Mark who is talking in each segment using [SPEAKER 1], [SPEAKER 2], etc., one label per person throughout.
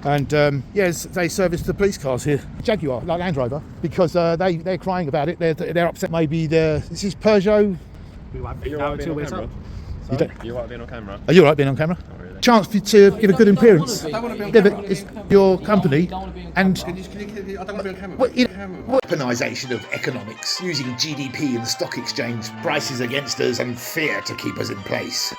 [SPEAKER 1] And yes, they service the police cars here. Jaguar, like Land Rover, because they're crying about it. They're upset. Maybe this is Peugeot.
[SPEAKER 2] We won't know until we're up.
[SPEAKER 3] You want to be on camera?
[SPEAKER 1] Are you alright being on camera?
[SPEAKER 3] Not really.
[SPEAKER 1] Chance for you to give a good appearance.
[SPEAKER 4] I don't want to be on
[SPEAKER 1] Yeah,
[SPEAKER 4] camera.
[SPEAKER 1] but it's your company, and
[SPEAKER 4] I don't want to be on camera.
[SPEAKER 1] weaponisation of economics, using GDP and the stock exchange, prices against us, and fear to keep us in place.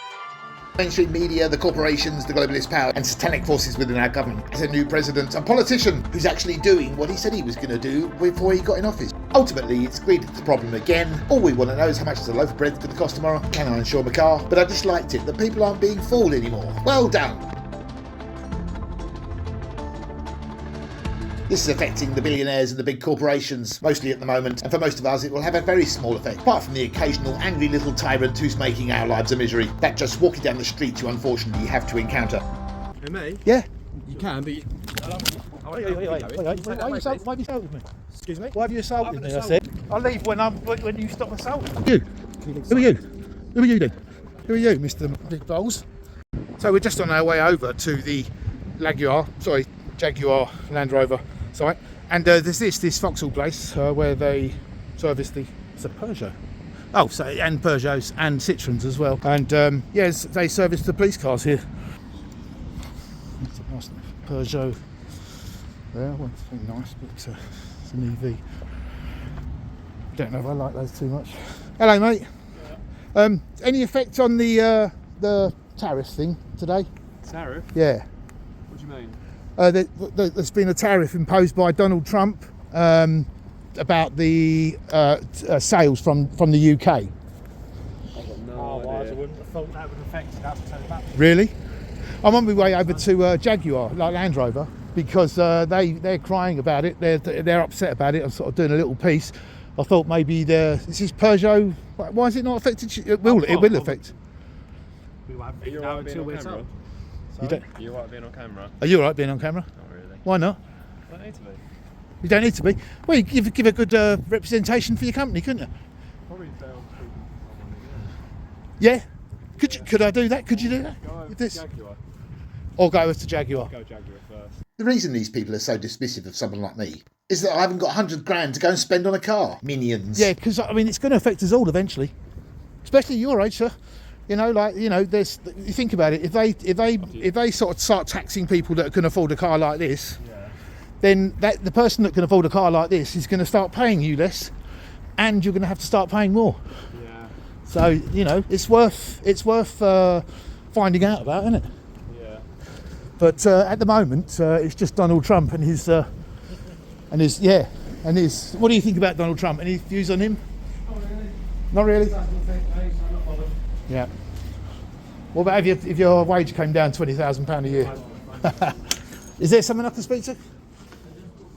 [SPEAKER 1] Mainstream media, the corporations, the globalist power, and satanic forces within our government. There's a new president, a politician who's actually doing what he said he was going to do before he got in office. Ultimately, it's greed that's the problem again. All we want to know is how much is a loaf of bread going to cost tomorrow? Can I insure my car? But I disliked it that people aren't being fooled anymore. Well done. This is affecting the billionaires and the big corporations, mostly at the moment, and for most of us it will have a very small effect, apart from the occasional angry little tyrant who's making our lives a misery. That just walking down the street you unfortunately have to encounter.
[SPEAKER 2] Who, me?
[SPEAKER 1] Yeah.
[SPEAKER 2] You can, but
[SPEAKER 1] Why have you assaulted me?
[SPEAKER 2] Excuse me?
[SPEAKER 1] Why have you assaulted me? I
[SPEAKER 2] assaulted.
[SPEAKER 1] said. I'll leave when you stop assaulting. You? Who are you? Who are you then? Who are you, Mr. Big Bowls? So we're just on our way over to the Jaguar Land Rover site, and there's this Vauxhall place where they service the Peugeot. Oh, so and Peugeots and Citroens as well. And yes, they service the police cars here. That's a nice Peugeot there. Well, it's very nice, but it's an EV. Don't know if I like those too much. Hello, mate. Yeah. Any effect on the tariff thing today?
[SPEAKER 2] Tariff?
[SPEAKER 1] Yeah.
[SPEAKER 2] What do you mean?
[SPEAKER 1] There's been a tariff imposed by Donald Trump about the sales from the UK.
[SPEAKER 2] I've got no idea. I wouldn't have thought that would affect that.
[SPEAKER 1] Really? I'm on my way over to Jaguar, like Land Rover, because they're crying about it. They're upset about it. I'm sort of doing a little piece. I thought maybe this is Peugeot. Why is it not affected? It will affect.
[SPEAKER 2] We won't know until we're up.
[SPEAKER 3] You want to be on camera?
[SPEAKER 1] Are you alright being on camera?
[SPEAKER 3] Not really.
[SPEAKER 1] Why not?
[SPEAKER 3] I don't need to be.
[SPEAKER 1] You don't need to be. Well, you give a good representation for your company, couldn't you?
[SPEAKER 2] Probably sell
[SPEAKER 1] Yeah. Could I do that? Could you do that?
[SPEAKER 2] Go over
[SPEAKER 1] With
[SPEAKER 2] to
[SPEAKER 1] this?
[SPEAKER 2] Jaguar.
[SPEAKER 1] Or go over to Jaguar?
[SPEAKER 2] Go Jaguar first.
[SPEAKER 1] The reason these people are so dismissive of someone like me is that I haven't got 100 grand to go and spend on a car. Minions. Yeah, because I mean it's going to affect us all eventually, especially your age, sir. You know, there's. You think about it. If they sort of start taxing people that can afford a car like this, then the person that can afford a car like this is going to start paying you less, and you're going to have to start paying more.
[SPEAKER 2] Yeah.
[SPEAKER 1] So it's worth finding out about, isn't it?
[SPEAKER 2] Yeah.
[SPEAKER 1] But at the moment, it's just Donald Trump and his. What do you think about Donald Trump? Any views on him? Not really. Yeah. What about if your wage came down £20,000 a year? Is there someone I can speak to?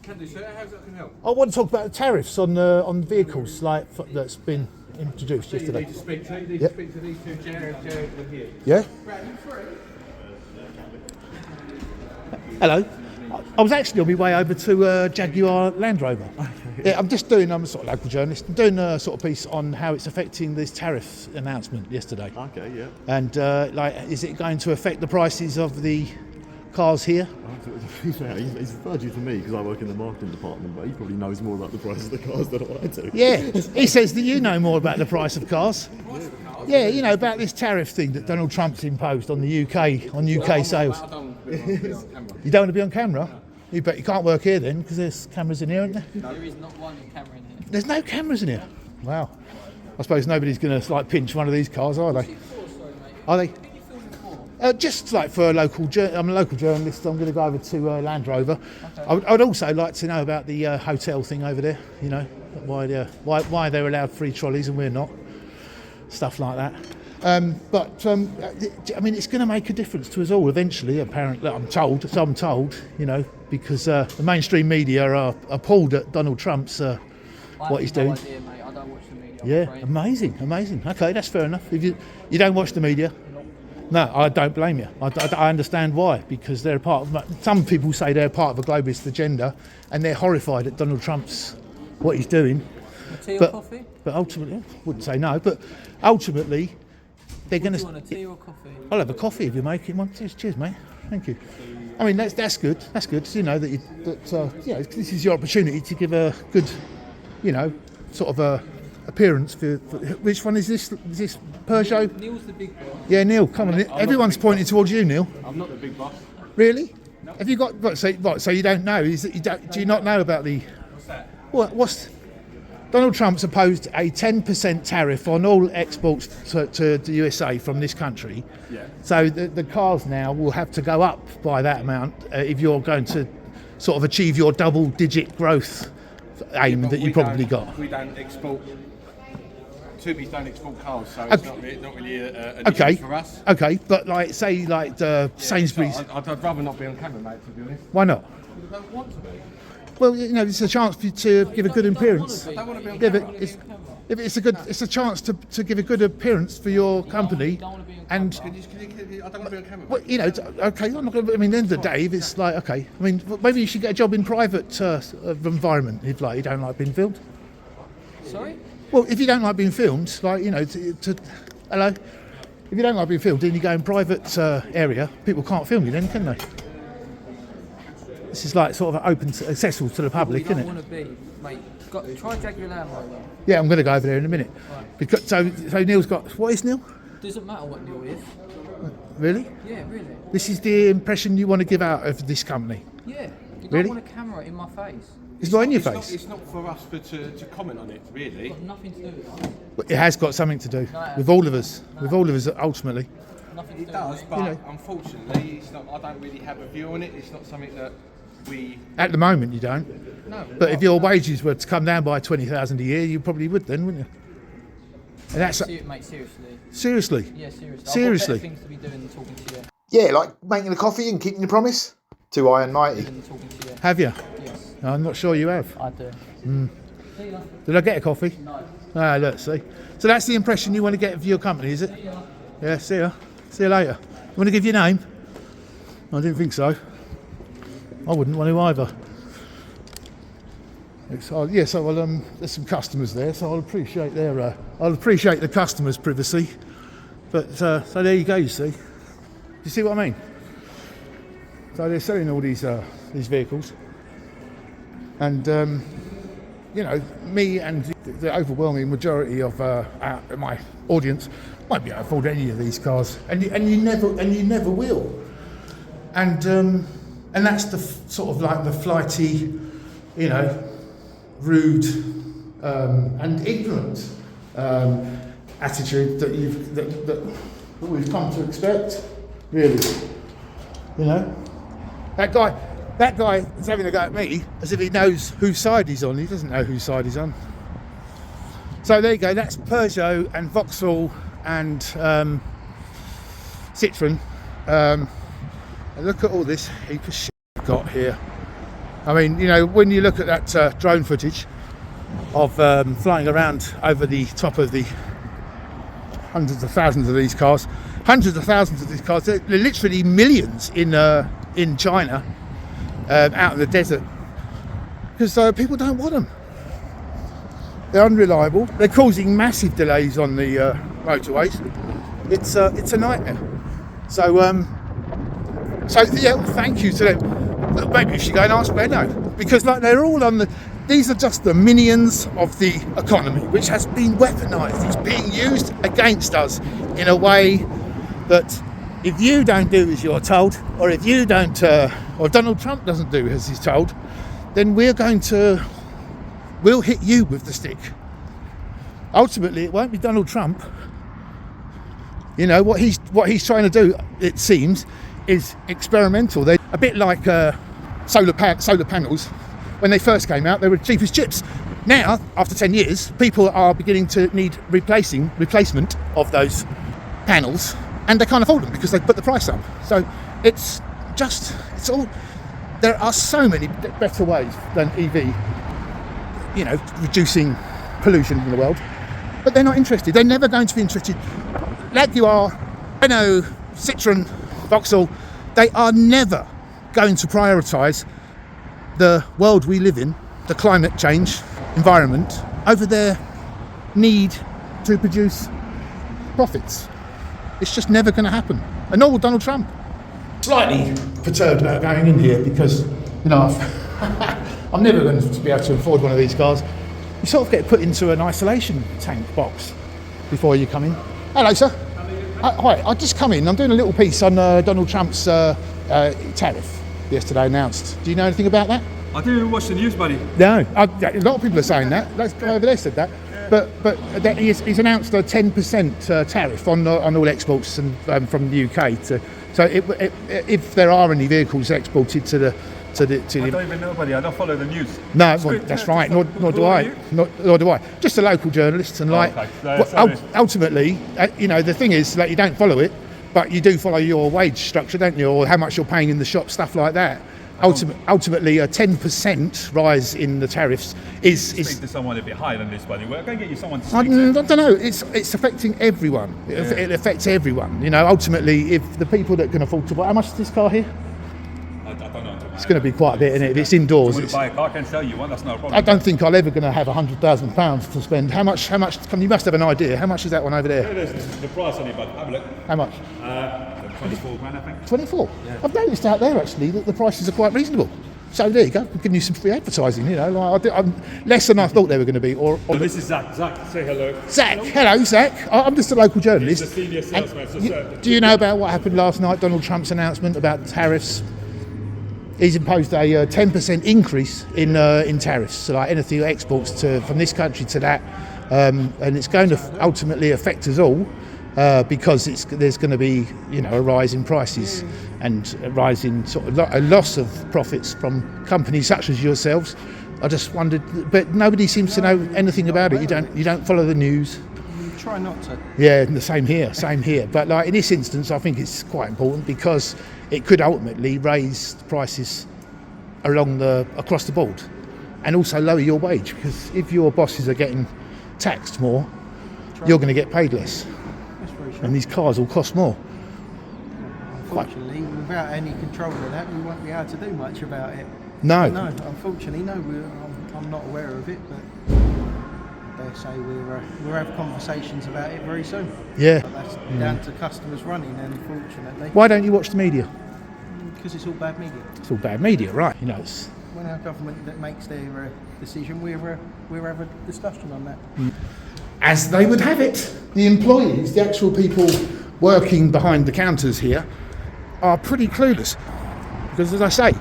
[SPEAKER 4] Can do, sir. How's that can help?
[SPEAKER 1] I want to talk about the tariffs on vehicles that's been introduced yesterday.
[SPEAKER 4] You need to speak to these two Jared here.
[SPEAKER 1] Yeah. Hello. I was actually on my way over to Jaguar Land Rover. Yeah, I'm a sort of local journalist. I'm doing a sort of piece on how it's affecting this tariff announcement yesterday.
[SPEAKER 5] Okay, yeah.
[SPEAKER 1] And is it going to affect the prices of the cars here?
[SPEAKER 5] He's referred you to me because I work in the marketing department, but he probably knows more about the price of the cars than I do.
[SPEAKER 1] Yeah, he says that you know more about the price of cars. Yeah, about this tariff thing that Donald Trump's imposed on the UK sales. You don't want to be on camera? You bet you can't work here then, because there's cameras in here, aren't there?
[SPEAKER 6] No, there is not one camera in here.
[SPEAKER 1] There's no cameras in here. Wow. I suppose nobody's going to pinch one of these cars, are they? Are they? Just for a local, I'm a local journalist. I'm going to go over to Land Rover. Okay. I would also like to know about the hotel thing over there. Why they're allowed free trolleys and we're not. Stuff like that. I mean, it's going to make a difference to us all eventually. Apparently, I'm told. Because the mainstream media are appalled at Donald Trump's what he's doing.
[SPEAKER 6] No idea, mate. I don't watch the media.
[SPEAKER 1] Yeah, amazing. Okay, that's fair enough. If you don't watch the media. No, I don't blame you. I understand why, because they're part of. Some people say they're part of a globalist agenda, and they're horrified at Donald Trump's what he's doing.
[SPEAKER 6] Tea or coffee?
[SPEAKER 1] But ultimately, I wouldn't say no. But ultimately, they're going to.
[SPEAKER 6] Do you want a tea or coffee?
[SPEAKER 1] I'll have a coffee if you're making one. Cheers, mate. Thank you. I mean, that's good. That's good. You know this is your opportunity to give a good, sort of a appearance for which one is this? Is this Peugeot?
[SPEAKER 6] Neil's the big boss.
[SPEAKER 1] Yeah, Neil. Come on. Everyone's pointing towards you, Neil.
[SPEAKER 2] I'm not the big boss.
[SPEAKER 1] Really? No. Have you got what? So you don't know? Is that you don't? Do you not know about the?
[SPEAKER 2] What's that?
[SPEAKER 1] What's Donald Trump's opposed a 10% tariff on all exports to the USA from this country.
[SPEAKER 2] Yeah.
[SPEAKER 1] So the cars now will have to go up by that amount if you're going to sort of achieve your double-digit growth aim that you probably got.
[SPEAKER 4] We don't export. Toomeys don't export cars, so it's not really an
[SPEAKER 1] Okay.
[SPEAKER 4] issue for us.
[SPEAKER 1] Okay, but say Sainsbury's.
[SPEAKER 4] I'd rather not be on camera, mate, to be honest.
[SPEAKER 1] Why not?
[SPEAKER 4] I don't want to be.
[SPEAKER 1] Well, it's a chance for you to give a good appearance.
[SPEAKER 4] I don't want to be on
[SPEAKER 1] Yeah,
[SPEAKER 4] camera.
[SPEAKER 1] but it's a chance to give a good appearance for your company, and
[SPEAKER 4] I don't want to be on camera.
[SPEAKER 1] well, okay. I'm not going. I mean, at the end of the day, if it's like okay, I mean, maybe you should get a job in private environment if you don't like being filmed.
[SPEAKER 6] Sorry?
[SPEAKER 1] Well, if you don't like being filmed, hello. If you don't like being filmed, then you go in private area. People can't film you then, can they? This is like sort of open, accessible to the public,
[SPEAKER 6] You don't
[SPEAKER 1] isn't it?
[SPEAKER 6] want to be, mate. Try Jaguar Land Rover.
[SPEAKER 1] Yeah, I'm going to go over there in a minute.
[SPEAKER 6] Right.
[SPEAKER 1] Because so Neil's got what is Neil?
[SPEAKER 6] Doesn't matter what Neil is.
[SPEAKER 1] Really?
[SPEAKER 6] Yeah, really.
[SPEAKER 1] This is the impression you want to give out of this company.
[SPEAKER 6] Yeah. You
[SPEAKER 1] Really?
[SPEAKER 6] don't want a camera in my face.
[SPEAKER 1] It's not in your
[SPEAKER 4] It's
[SPEAKER 1] face.
[SPEAKER 4] it's not for us to comment on it, really.
[SPEAKER 6] Got nothing to do with that.
[SPEAKER 1] But it has got something to do
[SPEAKER 6] No, it
[SPEAKER 1] with all of us. With all of us, ultimately.
[SPEAKER 6] Nothing to
[SPEAKER 4] It
[SPEAKER 6] do
[SPEAKER 4] does,
[SPEAKER 6] with
[SPEAKER 4] but unfortunately, it's not. I don't really have a view on it. It's not something that we.
[SPEAKER 1] At the moment, you don't.
[SPEAKER 4] No.
[SPEAKER 1] But if your wages were to come down by 20,000 a year, you probably would then, wouldn't you? And that's
[SPEAKER 6] Mate, seriously.
[SPEAKER 1] seriously.
[SPEAKER 6] Yeah, seriously.
[SPEAKER 1] Seriously?
[SPEAKER 6] I've got better things to be doing than talking to you.
[SPEAKER 1] Yeah, like making a coffee and keeping your promise. Too high and mighty.
[SPEAKER 6] Than talking to you.
[SPEAKER 1] Have you?
[SPEAKER 6] Yes,
[SPEAKER 1] I'm not sure you have.
[SPEAKER 6] I do. See ya.
[SPEAKER 1] Did I get a coffee?
[SPEAKER 6] No.
[SPEAKER 1] Ah, look, see. So that's the impression you want to get of your company, is it? Yeah, see ya. See you later. You want to give your name? I didn't think so. I wouldn't want to either. There's some customers there, so I'll appreciate the customers' privacy. But so there you go. You see. You see what I mean? So they're selling all these vehicles, and me and the overwhelming majority of my audience won't be able to afford any of these cars, and you never will. And that's the sort of like the flighty, rude and ignorant attitude that we've come to expect. Really, that guy is having a go at me as if he knows whose side he's on. He doesn't know whose side he's on. So there you go. That's Peugeot and Vauxhall and Citroën. And look at all this heap of shit we've got here. I mean, when you look at that drone footage of flying around over the top of the hundreds of thousands of these cars, they're literally millions in China, out in the desert, because people don't want them. They're unreliable. They're causing massive delays on the motorways. It's a nightmare. So thank you to them. Maybe you should go and ask Benno, because they're all on the. These are just the minions of the economy, which has been weaponised. It's being used against us in a way that if you don't do as you're told, or if you don't, or Donald Trump doesn't do as he's told, then we'll hit you with the stick. Ultimately, it won't be Donald Trump. What he's trying to do, it seems, is experimental. They're a bit like solar panels. When they first came out, they were cheap as chips. Now, after 10 years, people are beginning to need replacement of those panels, and they can't afford them because they put the price up. So it's all. There are so many better ways than EV, reducing pollution in the world. But they're not interested. They're never going to be interested. Like you are, Renault, Citroën, Vauxhall, they are never going to prioritise the world we live in, the climate change environment, over their need to produce profits. It's just never going to happen. And nor will Donald Trump. slightly perturbed about going in here because, you know, I'm never going to be able to afford one of these cars. You sort of get put into an isolation tank box before you come in. Hello, sir. Hi, I just come in. I'm doing a little piece on Donald Trump's tariff yesterday announced. Do you know anything about that?
[SPEAKER 7] I didn't watch the news, buddy.
[SPEAKER 1] No, a lot of people are saying that. That guy over there said that. But he's announced a 10% tariff on all exports and from the UK. So if there are any vehicles exported to the
[SPEAKER 7] I don't even know, buddy. I don't follow the news.
[SPEAKER 1] no, well, that's right. Nor do I. Nor do I. Just a local journalist, and ultimately, you know, the thing is that you don't follow it, but you do follow your wage structure, don't you, or how much you're paying in the shop, stuff like that. Ultimately, a 10% rise in the tariffs is.
[SPEAKER 7] Speak to someone a bit higher than this, buddy. We're going to get you someone to
[SPEAKER 1] I
[SPEAKER 7] speak to.
[SPEAKER 1] don't know. It's affecting everyone. It affects everyone. You know, ultimately, if the people that can afford to buy, how much is this car here?
[SPEAKER 7] I don't know.
[SPEAKER 1] It's going to be quite a bit, isn't it? If it's indoors.
[SPEAKER 7] If you buy a car, I can sell you one. That's not a problem.
[SPEAKER 1] I don't think I'm ever going to have £100,000 to spend. How much? You must have an idea. How much is that one over there?
[SPEAKER 7] The price on it, but have a look.
[SPEAKER 1] How much?
[SPEAKER 7] 24 grand, I think.
[SPEAKER 1] 24. Yeah. I've noticed out there actually that the prices are quite reasonable. So there you go. I'm giving you some free advertising. You know, like I'm less than I thought they were going to be. Or
[SPEAKER 7] This is Zach. Zach, say hello.
[SPEAKER 1] Zach, hello, Zach. I'm just a local journalist.
[SPEAKER 7] He's a senior salesman.
[SPEAKER 1] Do you know about what happened last night? Donald Trump's announcement about tariffs. He's imposed a 10% increase in tariffs, so like anything exports from this country to that, and it's going to ultimately affect us all because there's going to be, you know, a rise in prices and a rise in sort of a loss of profits from companies such as yourselves. I just wondered, but nobody seems to know anything about it. You don't follow the news.
[SPEAKER 6] Try not to.
[SPEAKER 1] Yeah, the same here. But like in this instance, I think it's quite important because it could ultimately raise prices across the board, and also lower your wage. Because if your bosses are getting taxed more, you're going to get paid less,
[SPEAKER 6] That's very true.
[SPEAKER 1] and these cars will cost more.
[SPEAKER 6] Unfortunately, without any control of that, we won't be able to do much about it.
[SPEAKER 1] No,
[SPEAKER 6] Unfortunately, no. I'm not aware of it, but I dare say we'll have conversations about it very soon.
[SPEAKER 1] Yeah.
[SPEAKER 6] But that's down to customers running, unfortunately.
[SPEAKER 1] Why don't you watch the media?
[SPEAKER 6] Because it's all bad media.
[SPEAKER 1] It's all bad media, right? You know, it's
[SPEAKER 6] When our government that makes their decision, we'll have a discussion on that.
[SPEAKER 1] as they would have it. The employees, the actual people working behind the counters here, are pretty clueless. Because as I say,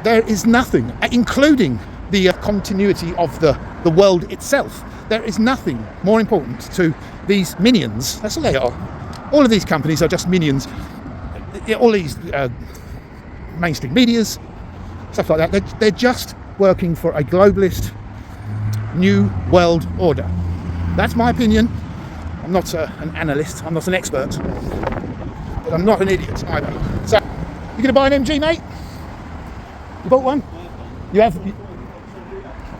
[SPEAKER 1] there is nothing, including the continuity of the world itself, there is nothing more important to these minions. That's all they are. All of these companies are just minions. All these mainstream medias, stuff like that, they're just working for a globalist new world order. That's my opinion. I'm not an analyst, I'm not an expert, but I'm not an idiot either. So, you gonna buy an MG, mate? You bought one? You have?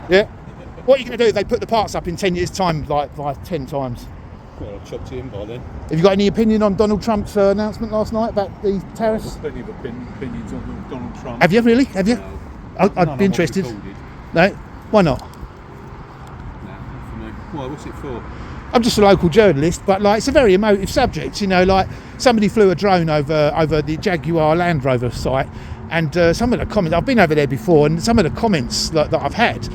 [SPEAKER 1] Yeah. What are you gonna do if they put the parts up in 10 years' time, like 10 times?
[SPEAKER 4] Well, I've chopped it in by then.
[SPEAKER 1] Have you got any opinion on Donald Trump's announcement last night about the tariffs?
[SPEAKER 4] Plenty of opinions on Donald Trump.
[SPEAKER 1] Have you really? Have you?
[SPEAKER 4] No.
[SPEAKER 1] I'd
[SPEAKER 4] None
[SPEAKER 1] be
[SPEAKER 4] on what's
[SPEAKER 1] interested.
[SPEAKER 4] recorded.
[SPEAKER 1] No? Why not?
[SPEAKER 4] No, not for me. Why? What's it for?
[SPEAKER 1] I'm just a local journalist, but like it's a very emotive subject, you know. Like somebody flew a drone over the Jaguar Land Rover site, and some of the comments, I've been over there before, and some of the comments that I've had,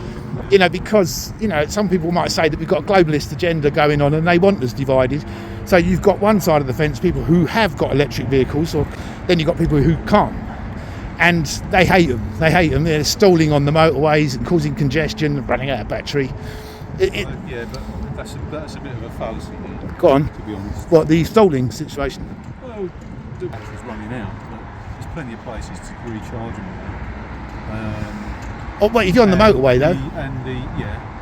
[SPEAKER 1] you know, because you know some people might say that we've got a globalist agenda going on and they want us divided. So you've got one side of the fence, people who have got electric vehicles, or then you've got people who can't, and they hate them. They're stalling on the motorways and causing congestion, running out of battery.
[SPEAKER 4] Yeah, but that's a bit of a fallacy there,
[SPEAKER 1] Go on.
[SPEAKER 4] to be honest.
[SPEAKER 1] What, the stalling situation?
[SPEAKER 4] Well, the battery's running out, but there's plenty of places to recharge them.
[SPEAKER 1] Oh wait, if you're on the motorway though.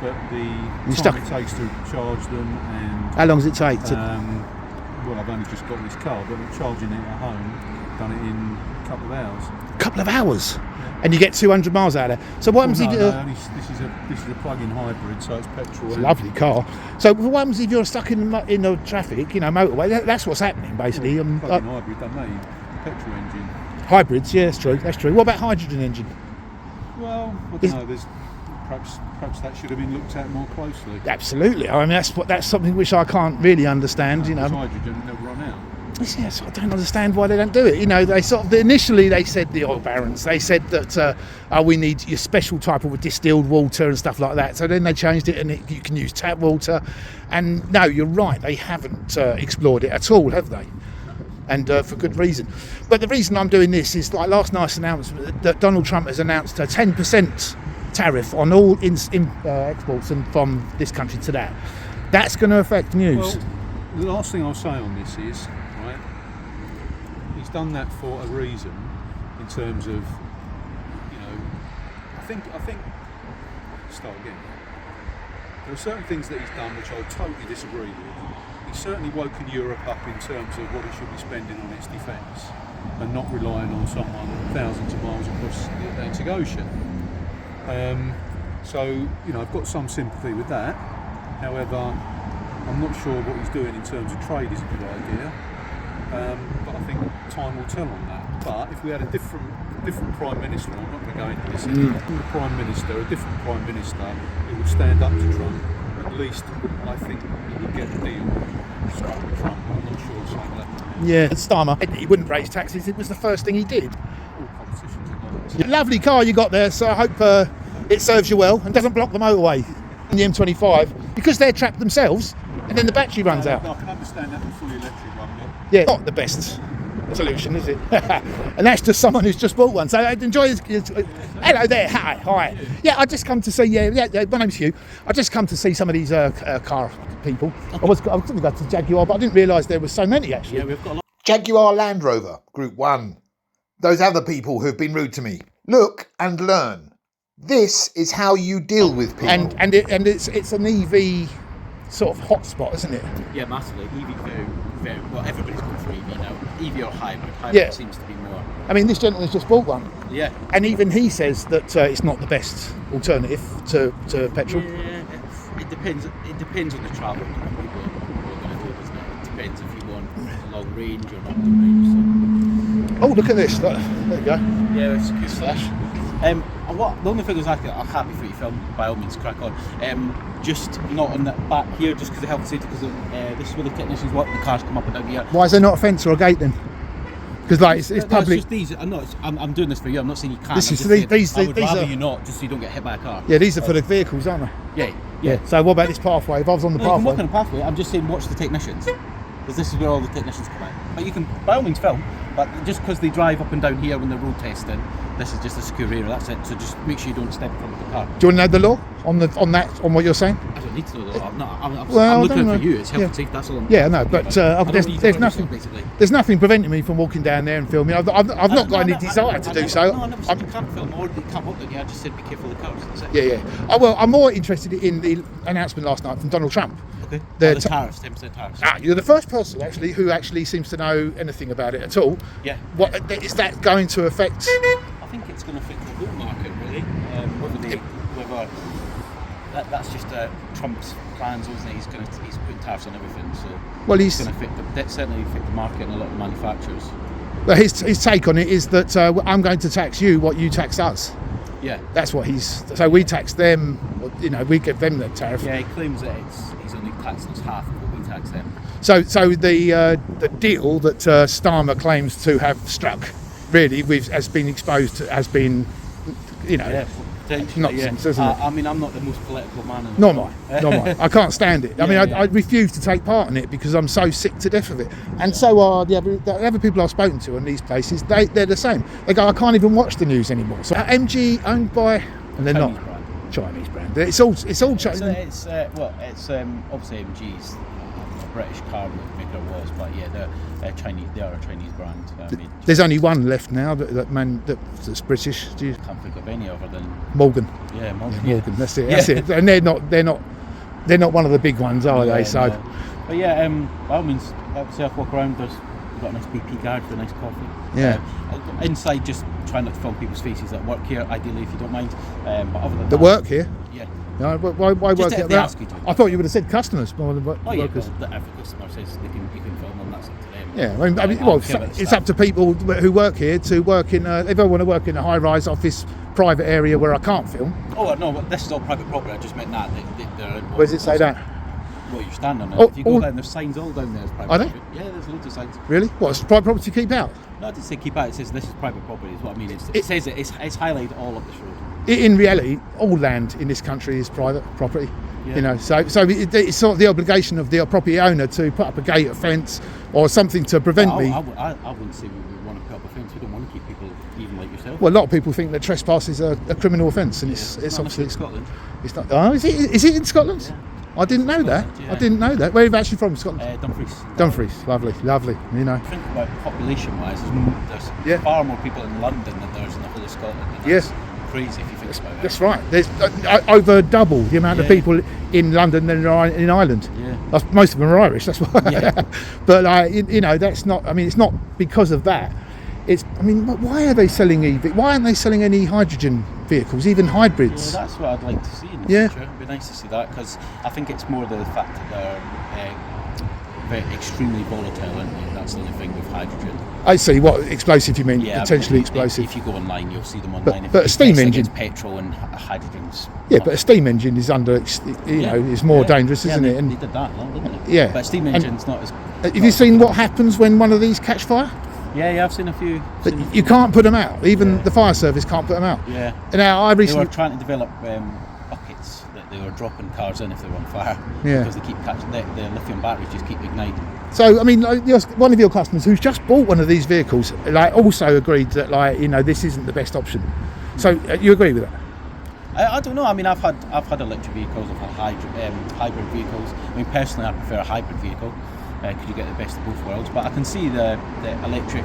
[SPEAKER 4] But the
[SPEAKER 1] You're
[SPEAKER 4] time
[SPEAKER 1] stuck.
[SPEAKER 4] it takes to charge them, and
[SPEAKER 1] How long does it take to?
[SPEAKER 4] well, I've only just got this car, but charging it at home, done it in a couple of hours.
[SPEAKER 1] Couple of hours, and you get 200 miles out of it. So what happens if you?
[SPEAKER 4] This is a plug-in hybrid, so it's petrol.
[SPEAKER 1] It's a lovely car. So what happens if you're stuck in the traffic? You know, motorway. That's what's happening basically.
[SPEAKER 4] Plug-in hybrid, doesn't it? Petrol engine.
[SPEAKER 1] Hybrids, yeah, that's true. That's true. What about hydrogen engine?
[SPEAKER 4] Well, I don't know. There's perhaps that should have been looked at more closely.
[SPEAKER 1] Absolutely. I mean, that's something which I can't really understand. You know,
[SPEAKER 4] Hydrogen, they'll run out.
[SPEAKER 1] Yes, I don't understand why they don't do it. You know, they sort of initially they said the oil barons. They said that we need your special type of distilled water and stuff like that. So then they changed it, and you can use tap water. And no, you're right. They haven't explored it at all, have they? And for good reason. But the reason I'm doing this is like last night's announcement that Donald Trump has announced a 10% tariff on all exports and from this country to that. That's going to affect news.
[SPEAKER 4] Well, the last thing I'll say on this is, right, he's done that for a reason in terms of, you know, I think, start again. There are certain things that he's done which I totally disagree with. He's certainly woken Europe up in terms of what it should be spending on its defence and not relying on someone thousands of miles across the Atlantic Ocean. So, you know, I've got some sympathy with that. However, I'm not sure what he's doing in terms of trade is a good idea. But I think time will tell on that. But if we had a different Prime Minister, I'm not going to go into this, a different Prime Minister who would stand up to Trump, at least I think he would get the deal struck with Trump. I'm not sure so that.
[SPEAKER 1] Yeah, Starmer, he wouldn't raise taxes. It was the first thing he did.
[SPEAKER 4] All politicians are like this.
[SPEAKER 1] Lovely car you got there, so I hope it serves you well and doesn't block the motorway in the M25 because they're trapped themselves and then the battery runs out.
[SPEAKER 4] I can understand that with fully electric one, but
[SPEAKER 1] Yeah, not the best solution, is it? And that's just someone who's just bought one. So enjoy his hello there, hi. Yeah, I just come to see. Yeah. My name's Hugh. I just come to see some of these car people. I was going to go to Jaguar, but I didn't realise there were so many actually.
[SPEAKER 2] Yeah, we've got a lot.
[SPEAKER 8] Jaguar Land Rover, Group 1. Those other people who've been rude to me. Look and learn. This is how you deal with people.
[SPEAKER 1] And it's an EV sort of hotspot, isn't it?
[SPEAKER 2] Yeah, massively. EV very well. Everybody's going for EV now. EV or hybrid. Hybrid
[SPEAKER 1] Yeah.
[SPEAKER 2] seems to be more.
[SPEAKER 1] I mean, this gentleman's just bought one,
[SPEAKER 2] Yeah.
[SPEAKER 1] and even he says that it's not the best alternative to petrol.
[SPEAKER 2] Yeah, it depends. It depends on the travel. We're going to do, doesn't it? It depends if you want long range or not long range.
[SPEAKER 1] Oh, look at this! There you go.
[SPEAKER 2] So. Yeah, it's a good flash. The only thing is, I'm happy for you, film. By all means, crack on. Just not on that back here, just because of health and safety. Because this is where the technicians work. The cars come up and down here.
[SPEAKER 1] Why is there not a fence or a gate then? Because like it's public.
[SPEAKER 2] It's just these. I'm doing this for you. I'm not saying you can't.
[SPEAKER 1] This
[SPEAKER 2] I'm
[SPEAKER 1] is
[SPEAKER 2] just
[SPEAKER 1] these-
[SPEAKER 2] saying I would
[SPEAKER 1] these
[SPEAKER 2] rather
[SPEAKER 1] are-
[SPEAKER 2] you not, just so you don't get hit by a car.
[SPEAKER 1] Yeah, these are for the vehicles, aren't they?
[SPEAKER 2] Yeah.
[SPEAKER 1] So what about this pathway? If I was on the
[SPEAKER 2] No, you can walk
[SPEAKER 1] pathway,
[SPEAKER 2] on the pathway. I'm just saying, watch the technicians, because this is where all the technicians come out. But you can, by all means, film. But just because they drive up and down here when they're road testing, this is just a secure area. That's it. So just make sure you don't step in front of the car.
[SPEAKER 1] do you want to know the law on what you're saying?
[SPEAKER 2] I don't need to know that. I'm
[SPEAKER 1] Well,
[SPEAKER 2] looking
[SPEAKER 1] I don't
[SPEAKER 2] out for
[SPEAKER 1] know.
[SPEAKER 2] you. It's health
[SPEAKER 1] Yeah.
[SPEAKER 2] and safety. That's all.
[SPEAKER 1] Yeah, no, but there's nothing.
[SPEAKER 2] Basically.
[SPEAKER 1] There's nothing preventing me from walking down there and filming. I've not got any desire to do so.
[SPEAKER 2] No, I never said you can't film or you can't walk there. Yeah, I just said be careful of the cars. That's it.
[SPEAKER 1] Yeah. Oh, well, I'm more interested in the announcement last night from Donald Trump.
[SPEAKER 2] Okay.
[SPEAKER 1] The
[SPEAKER 2] The tariffs, 10% tariffs.
[SPEAKER 1] You're the first person actually who actually seems to know anything about it at all.
[SPEAKER 2] Yeah.
[SPEAKER 1] What is that going to affect?
[SPEAKER 2] I think it's going to affect the whole market, really. Whether that's just Trump's plans, isn't it? He's putting tariffs on everything, so
[SPEAKER 1] Well,
[SPEAKER 2] it's going to certainly affect the market and a lot of manufacturers.
[SPEAKER 1] Well, his take on it is that I'm going to tax you what you tax us.
[SPEAKER 2] Yeah.
[SPEAKER 1] That's what so we tax them. We give them the tariff.
[SPEAKER 2] Yeah, he claims that he's only taxing us half of what we tax them.
[SPEAKER 1] So the deal that Starmer claims to have struck really has been exposed has been,
[SPEAKER 2] Yeah, potentially.
[SPEAKER 1] nonsense, isn't it?
[SPEAKER 2] I mean, I'm not the most political man.
[SPEAKER 1] Nor am I. I can't stand it. I
[SPEAKER 2] Yeah.
[SPEAKER 1] I refuse to take part in it because I'm so sick to death of it. And so are the other people I've spoken to in these places. They're the same. They go, I can't even watch the news anymore. So MG owned by, and they're
[SPEAKER 2] Chinese
[SPEAKER 1] not
[SPEAKER 2] brand.
[SPEAKER 1] Chinese brand. It's all Chinese.
[SPEAKER 2] It's obviously MG's a British car maker was, but yeah, they're Chinese. They are a Chinese brand.
[SPEAKER 1] There's only one left now that's British. Do you?
[SPEAKER 2] Can't think of any other than
[SPEAKER 1] Morgan.
[SPEAKER 2] Yeah, Morgan.
[SPEAKER 1] Morgan. That's it. That's it. And they're not one of the big ones, are they? So.
[SPEAKER 2] No. But yeah, by all means, obviously I've walk around. We've got a nice BP garage with a nice coffee.
[SPEAKER 1] Yeah.
[SPEAKER 2] Inside, just try not to film people's faces that work here, ideally, if you don't mind. But other than
[SPEAKER 1] The
[SPEAKER 2] that,
[SPEAKER 1] work here.
[SPEAKER 2] Yeah.
[SPEAKER 1] No, why work
[SPEAKER 2] Just
[SPEAKER 1] here?
[SPEAKER 2] they ask you to.
[SPEAKER 1] I thought you would have said customers more than
[SPEAKER 2] Oh yeah,
[SPEAKER 1] workers.
[SPEAKER 2] well, every customer says you can film them. That's up to them.
[SPEAKER 1] Yeah,
[SPEAKER 2] I'll
[SPEAKER 1] it's up to people who work here to work in. If I want to work in a high-rise office, private area where I can't film.
[SPEAKER 2] Oh no, but this is all private property. I just meant that. They're
[SPEAKER 1] Where does it say that?
[SPEAKER 2] what you're standing on.
[SPEAKER 1] Oh,
[SPEAKER 2] If you go
[SPEAKER 1] all-
[SPEAKER 2] down, there's signs all down there. As private
[SPEAKER 1] Are they?
[SPEAKER 2] property. Yeah, there's loads of signs.
[SPEAKER 1] Really? What? It's private property to keep out?
[SPEAKER 2] No, I didn't say keep out. It says this is private property. Is what I mean. It says it's highlighted all up this road.
[SPEAKER 1] In reality, all land in this country is private property.
[SPEAKER 2] Yeah.
[SPEAKER 1] You know, so it's sort of the obligation of the property owner to put up a gate, a fence, or something to prevent me.
[SPEAKER 2] I wouldn't say we would want to put up a fence. We don't want to keep people, even like yourself.
[SPEAKER 1] Well, a lot of people think that trespass is a criminal offence, and it's
[SPEAKER 2] not
[SPEAKER 1] obviously
[SPEAKER 2] in Scotland.
[SPEAKER 1] It's not. Oh, is it in Scotland?
[SPEAKER 2] Yeah.
[SPEAKER 1] I didn't know that.
[SPEAKER 2] Scotland, yeah.
[SPEAKER 1] I didn't know that. Where are you actually from, Scotland?
[SPEAKER 2] Dumfries.
[SPEAKER 1] Dumfries, lovely. You know.
[SPEAKER 2] Think about population-wise, there's
[SPEAKER 1] Yeah.
[SPEAKER 2] far more people in London than there's in the whole of Scotland. And
[SPEAKER 1] Yes.
[SPEAKER 2] that's crazy if you think about it.
[SPEAKER 1] That's right. There's over double the amount of
[SPEAKER 2] Yeah.
[SPEAKER 1] people in London than there are in Ireland.
[SPEAKER 2] Yeah.
[SPEAKER 1] Most of them are Irish. That's why.
[SPEAKER 2] Yeah.
[SPEAKER 1] But you know, that's not. I mean, it's not because of that. It's. I mean, why are they selling EV? Why aren't they selling any hydrogen vehicles, even hybrids?
[SPEAKER 2] Yeah, that's what I'd like to see in the
[SPEAKER 1] Yeah.
[SPEAKER 2] future. It'd be nice to see that because I think it's more the fact that they're very extremely volatile, and that's the only thing with hydrogen.
[SPEAKER 1] I see. What explosive you mean?
[SPEAKER 2] Yeah,
[SPEAKER 1] Potentially
[SPEAKER 2] if-
[SPEAKER 1] explosive.
[SPEAKER 2] If you go online, you'll see them online.
[SPEAKER 1] But a steam
[SPEAKER 2] Tesla
[SPEAKER 1] engine-
[SPEAKER 2] gets petrol and hydrogen's.
[SPEAKER 1] Yeah, but a steam engine is under. You know, is more dangerous, isn't
[SPEAKER 2] they,
[SPEAKER 1] it? And
[SPEAKER 2] they did that, didn't they?
[SPEAKER 1] Yeah.
[SPEAKER 2] But a steam
[SPEAKER 1] And-
[SPEAKER 2] engine's not as.
[SPEAKER 1] have you seen what happens when one of these catch fire?
[SPEAKER 2] Yeah, I've seen a few.
[SPEAKER 1] You can't put them out. Even the fire service can't put them out.
[SPEAKER 2] Yeah.
[SPEAKER 1] Now I
[SPEAKER 2] They
[SPEAKER 1] recently.
[SPEAKER 2] were trying to develop buckets that they were dropping cars in if they were on fire.
[SPEAKER 1] Yeah.
[SPEAKER 2] Because they keep catching the lithium batteries just keep igniting.
[SPEAKER 1] So I mean, like, one of your customers who's just bought one of these vehicles, like, also agreed that, like, you know, this isn't the best option. So you agree with that?
[SPEAKER 2] I don't know. I mean, I've had electric vehicles. I've had hybrid vehicles. I mean, personally, I prefer a hybrid vehicle because you get the best of both worlds. But I can see the electric.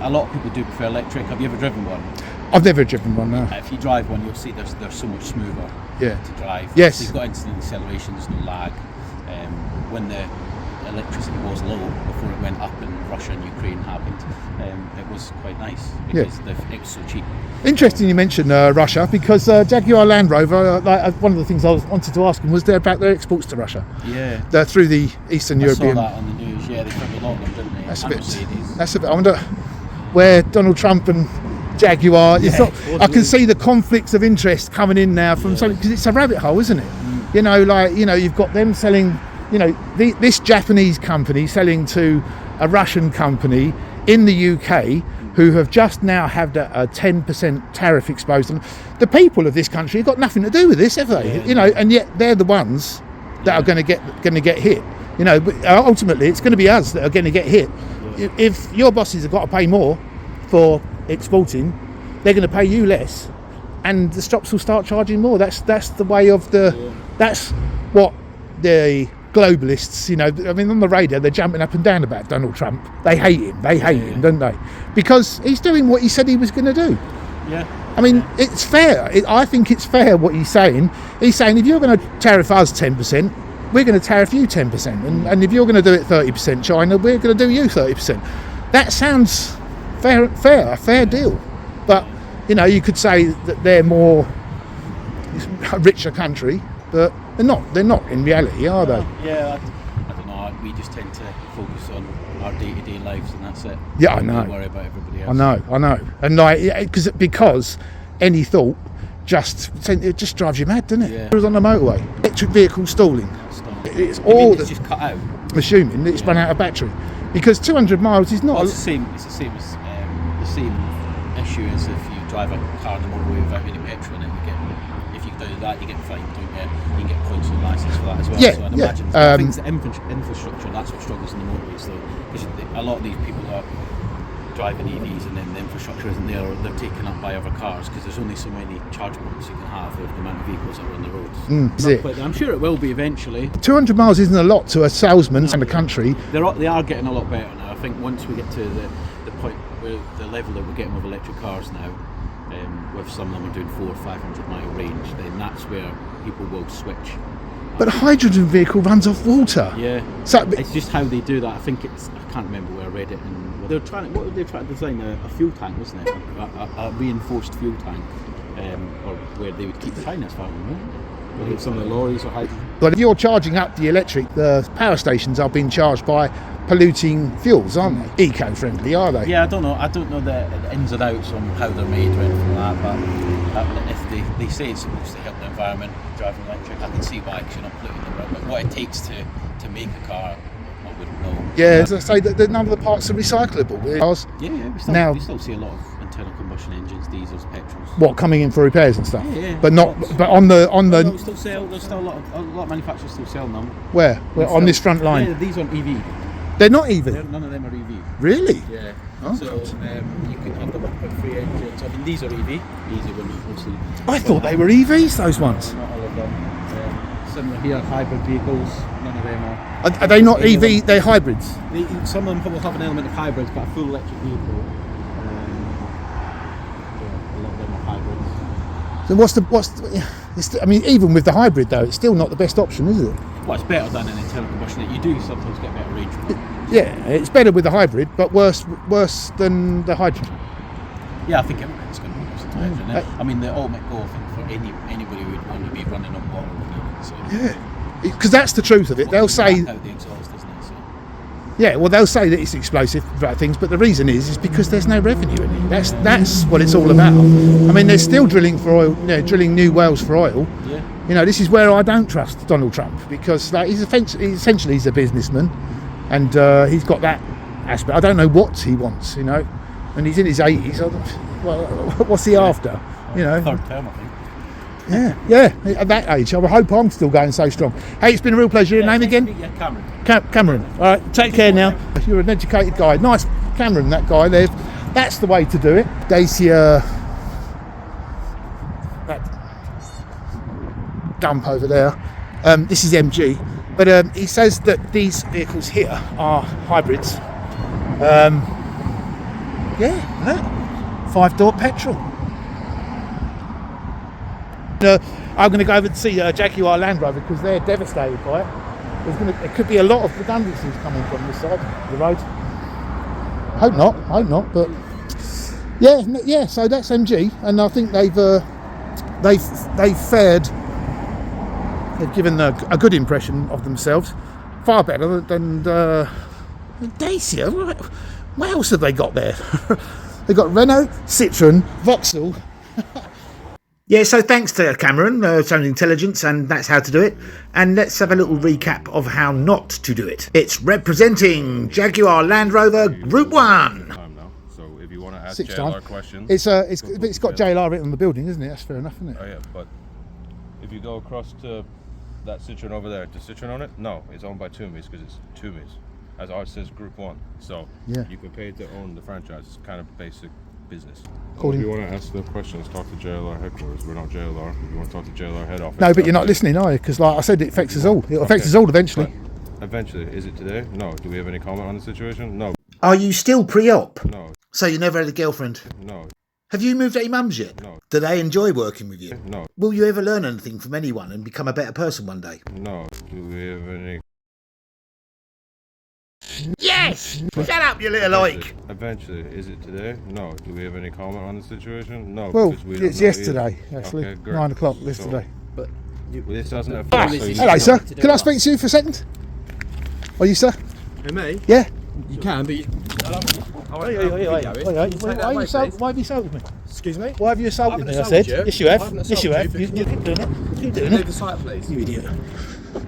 [SPEAKER 2] A lot of people do prefer electric. Have you ever driven one?
[SPEAKER 1] I've never driven one now.
[SPEAKER 2] If you drive one, you'll see they're so much smoother
[SPEAKER 1] Yeah.
[SPEAKER 2] to drive.
[SPEAKER 1] Yes.
[SPEAKER 2] You've got instant acceleration. There's no lag. When the electricity was low before it went up in Russia and Ukraine happened, it was quite nice because it was so cheap.
[SPEAKER 1] Interesting you mentioned Russia, because Jaguar Land Rover, one of the things I wanted to ask them was about their exports to Russia.
[SPEAKER 2] Yeah.
[SPEAKER 1] They're through the Eastern European.
[SPEAKER 2] I saw that on the news. Yeah, they took a lot of them, didn't they?
[SPEAKER 1] That's a
[SPEAKER 2] And
[SPEAKER 1] bit.
[SPEAKER 2] Mercedes.
[SPEAKER 1] That's a bit. I wonder where Donald Trump and Jaguar. It's not. I can see the conflicts of interest coming in now from something, because it's a rabbit hole, isn't it? You know, like, you know, you've got them selling. You know, this Japanese company selling to a Russian company in the UK, who have just now had a 10% tariff exposed on them. The people of this country have got nothing to do with this, have they?
[SPEAKER 2] Yeah.
[SPEAKER 1] You know, and yet they're the ones that are going to get hit. You know, but ultimately it's going to be us that are going to get hit. If your bosses have got to pay more for exporting, they're going to pay you less, and the shops will start charging more. That's the way of the. That's what the globalists, you know, I mean, on the radio they're jumping up and down about Donald Trump. They hate him, him, don't they? Because he's doing what he said he was going to do.
[SPEAKER 2] Yeah.
[SPEAKER 1] I mean, it's fair. I think it's fair what he's saying. He's saying, if you're going to tariff us 10%, we're going to tariff you 10%. And if you're going to do it 30% China, we're going to do you 30%. That sounds fair, a fair deal. But, you know, you could say that they're more a richer country, but they're not in reality, are they?
[SPEAKER 2] Yeah, I don't know. We just tend to focus on our day-to-day lives, and that's it.
[SPEAKER 1] Yeah, I
[SPEAKER 2] We
[SPEAKER 1] know.
[SPEAKER 2] don't worry about everybody else.
[SPEAKER 1] I know. And like, because any thought it just drives you mad, doesn't it?
[SPEAKER 2] Yeah.
[SPEAKER 1] It was on the motorway. Electric vehicle stalling. It's
[SPEAKER 2] You mean
[SPEAKER 1] all
[SPEAKER 2] it's just cut out.
[SPEAKER 1] assuming that it's run out of battery, because 200 miles is not.
[SPEAKER 2] Well, it's the same. It's the same as the same issue as if you drive a car on the motorway without any petrol in it. If you do that, you get fined, don't you? You can get points on the licence for that as well.
[SPEAKER 1] Yeah,
[SPEAKER 2] so I'd
[SPEAKER 1] yeah.
[SPEAKER 2] imagine. I think it's the infrastructure that's what struggles in the motorways, though, because a lot of these people are driving EVs and then the infrastructure isn't there, or they're taken up by other cars because there's only so many charge points you can have with the amount of vehicles that are on the roads.
[SPEAKER 1] Is it?
[SPEAKER 2] But I'm sure it will be eventually.
[SPEAKER 1] 200 miles isn't a lot to a salesman in the country.
[SPEAKER 2] They are getting a lot better now. I think once we get to the point where the level that we're getting with electric cars now, with some of them are doing 400 or 500 mile range, then that's where people will switch.
[SPEAKER 1] But a hydrogen vehicle runs off water.
[SPEAKER 2] Yeah.
[SPEAKER 1] So
[SPEAKER 2] It's just how they do that. I think I can't remember where I read it. And what were they trying to design? A fuel tank, wasn't it? A reinforced fuel tank, or where they would keep China as far as I know. Whether some of the lorries or hydrogen.
[SPEAKER 1] but if you're charging up the electric, the power stations are being charged by polluting fuels, aren't they? Eco-friendly, are they?
[SPEAKER 2] Yeah, I don't know the ins and outs on how they're made or anything like that, but if they say it's supposed to help the environment, driving electric. I can see why, because you're not polluting the world. But what it takes to make a car, I wouldn't know.
[SPEAKER 1] Yeah, as I say, that none of the parts are recyclable. Cars,
[SPEAKER 2] Yeah, we still see a lot of internal combustion engines, diesels, petrols.
[SPEAKER 1] what, coming in for repairs and stuff?
[SPEAKER 2] Yeah,
[SPEAKER 1] but not.
[SPEAKER 2] lots.
[SPEAKER 1] But on the
[SPEAKER 2] No, we still sell. There's still a lot of manufacturers still selling them.
[SPEAKER 1] where on this front line,
[SPEAKER 2] Yeah, these aren't EV.
[SPEAKER 1] they're not EV.
[SPEAKER 2] None of them are EV.
[SPEAKER 1] Really?
[SPEAKER 2] Yeah.
[SPEAKER 1] Oh.
[SPEAKER 2] So you can have the 1.3 engines. I mean, these are EV. These are mostly.
[SPEAKER 1] I thought they were EVs. Those ones.
[SPEAKER 2] Not all of them. Similar here, hybrid vehicles. None of them are.
[SPEAKER 1] Are they not EV? They're hybrids.
[SPEAKER 2] Some of them will have an element of hybrids, but a full electric vehicle. A lot of them are hybrids.
[SPEAKER 1] So I mean, even with the hybrid though, it's still not the best option, is it?
[SPEAKER 2] Well, it's better than an internal combustion. You do sometimes get better range.
[SPEAKER 1] Yeah, it's better with the hybrid, but worse than the hydrogen.
[SPEAKER 2] Yeah, I think everybody's going to be using hydrogen. I mean, the ultimate goal, I think, for anybody who would want to be running on water. So
[SPEAKER 1] Yeah, because that's the truth of it. They'll say,
[SPEAKER 2] out the exhaust, isn't it? So.
[SPEAKER 1] yeah, well, they'll say that it's explosive about things, but the reason is because there's no revenue in it. That's what it's all about. I mean, they're still drilling for oil, drilling new wells for oil.
[SPEAKER 2] Yeah.
[SPEAKER 1] You know, this is where I don't trust Donald Trump, because like he's essentially he's a businessman, and he's got that aspect. I don't know what he wants, and he's in his 80s. Well, what's he after?
[SPEAKER 2] Third term, I think.
[SPEAKER 1] Yeah, at that age. I hope I'm still going so strong. Hey, it's been a real pleasure. Your name again?
[SPEAKER 2] Yeah, Cameron.
[SPEAKER 1] Cameron. All right, take care now. You're an educated guy. Nice, Cameron, that guy there. That's the way to do it. Dacia, that dump over there. This is MG, but he says that these vehicles here are hybrids. Yeah, look, 5-door petrol. I'm going to go over and see Jaguar Land Rover because they're devastated by it. There could be a lot of redundancies coming from this side of the road. Hope not. But yeah. So that's MG, and I think they've fared. They've given a good impression of themselves, far better than Dacia. What else have they got there? They've got Renault, Citroen, Vauxhall. Yeah, so thanks to Cameron, showing intelligence, and that's how to do it. And let's have a little recap of how not to do it. It's representing Jaguar Land Rover Group 1.
[SPEAKER 3] Now, so if you want to ask
[SPEAKER 1] 6
[SPEAKER 3] JLR
[SPEAKER 1] times.
[SPEAKER 3] questions,
[SPEAKER 1] It's got JLR written on the building, isn't it? That's fair enough, isn't it?
[SPEAKER 3] Oh yeah, but if you go across to that Citroen over there, does Citroen own it? No, it's owned by Toomey's because it's Toomey's. As ours says Group 1. So
[SPEAKER 1] Yeah.
[SPEAKER 3] you can pay to own the franchise. It's kind of basic business.
[SPEAKER 1] According-
[SPEAKER 3] If you want to ask the questions, talk to JLR headquarters. We're not JLR. If you want to talk to JLR head office.
[SPEAKER 1] No, but you're not
[SPEAKER 3] that's
[SPEAKER 1] listening, are you? Because like I said, it affects us all. It affects us all eventually.
[SPEAKER 3] But eventually. Is it today? No. Do we have any comment on the situation? No.
[SPEAKER 8] Are you still pre-op?
[SPEAKER 3] No.
[SPEAKER 8] So you never had a girlfriend?
[SPEAKER 3] No.
[SPEAKER 8] Have you moved out your mum's yet?
[SPEAKER 3] No.
[SPEAKER 8] Do they enjoy working with you?
[SPEAKER 3] No.
[SPEAKER 8] Will you ever learn anything from anyone and become a better person one day?
[SPEAKER 3] No. Do we have any...
[SPEAKER 8] Yes! Shut up, you little oik!
[SPEAKER 3] Eventually. Is it today? No. Do we have any comment on the situation? No.
[SPEAKER 1] Well,
[SPEAKER 3] because we don't
[SPEAKER 1] it's
[SPEAKER 3] know
[SPEAKER 1] yesterday,
[SPEAKER 3] either.
[SPEAKER 1] actually.
[SPEAKER 3] Okay, great.
[SPEAKER 1] 9 o'clock
[SPEAKER 3] So,
[SPEAKER 1] yesterday.
[SPEAKER 3] well, this doesn't affect... so you-
[SPEAKER 1] Hello, sir. Can I speak to you for a second? Are you, sir?
[SPEAKER 7] Who, me?
[SPEAKER 1] Yeah.
[SPEAKER 7] You can, but you...
[SPEAKER 1] Why have you assaulted me?
[SPEAKER 7] Excuse me?
[SPEAKER 1] Why have you assaulted
[SPEAKER 7] I
[SPEAKER 1] me?
[SPEAKER 7] haven't
[SPEAKER 1] I said.
[SPEAKER 7] assaulted you.
[SPEAKER 1] Yes, you
[SPEAKER 7] I
[SPEAKER 1] have.
[SPEAKER 7] haven't
[SPEAKER 1] Yes, you have.
[SPEAKER 7] assaulted you.
[SPEAKER 1] You keep doing it. Keep doing
[SPEAKER 7] Leave
[SPEAKER 1] it.
[SPEAKER 7] the site, please.
[SPEAKER 1] You idiot.